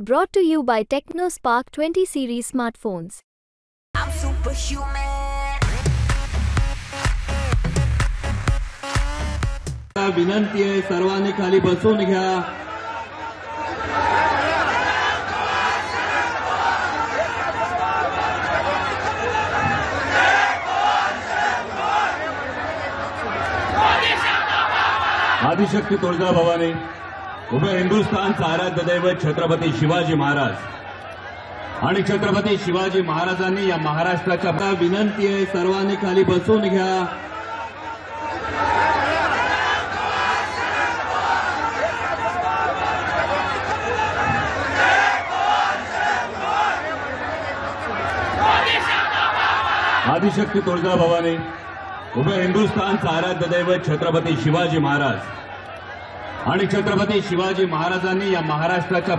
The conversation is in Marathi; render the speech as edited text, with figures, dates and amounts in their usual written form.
Brought to you by TechnoSpark 20 series smartphones. I'm superhuman. विनंती आहे सर्वांनी खाली बसून घ्या। आदिशक्ती तुळजाभवानी उभे हिंदुस्थानचा आराध्य दैवत छत्रपती शिवाजी महाराज आणि छत्रपती शिवाजी महाराजांनी या महाराष्ट्राच्या विनंती आहे सर्वांनी खाली बसून घ्या। आदिशक्ती तुळजाभवानी उभे हिंदुस्थानचा आराध्य दैवत छत्रपती शिवाजी महाराज आणि छत्रपती शिवाजी महाराजांनी या महाराष्ट्राच्या